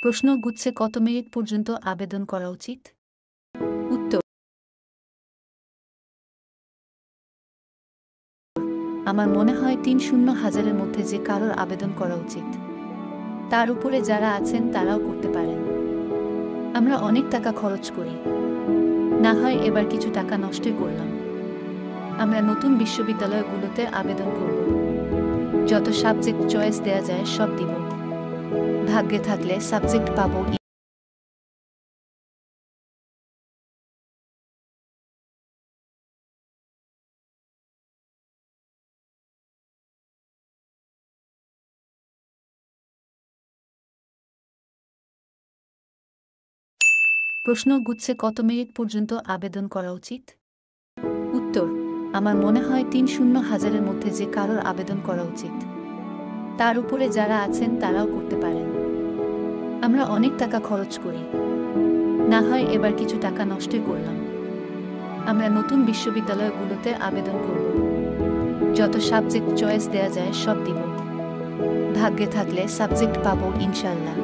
প্রশ্নগুচ্ছে কত মিনিট পর্যন্ত আবেদন করা উচিত? উত্তর: আমার মনে হয় ৩-০,০০০-এর মধ্যে যে কারোর আবেদন করা উচিত। তার উপরে যারা আছেন তারাও করতে পারেন। আমরা অনেক টাকা খরচ করি। না হয় এবার কিছু টাকা নষ্টই করলাম। আমরা নতুন বিশ্ববিদ্যালয়গুলোতে আবেদন করব। যত সাবজেক্ট চয়েস দেয়া যায় সব দিব। ভাগ্যে থাকলে সাবজেক্ট পাবো। প্রশ্নগুচ্ছে কত মিনিট পর্যন্ত আবেদন করা উচিত? উত্তর: আমার মনে হয় ৩-০,০০০-এর মধ্যে যে কারোর আবেদন করা উচিত। তার উপরে যারা আছেন তারাও করতে পারেন। আমরা অনেক টাকা খরচ করি। না হয় এবার কিছু টাকা নষ্টই করলাম। আমরা নতুন বিশ্ববিদ্যালয়গুলোতে আবেদন করব। যত সাবজেক্ট চয়েস দেয়া যায় সব দিব। ভাগ্যে থাকলে সাবজেক্ট পাবো ইনশাল্লাহ।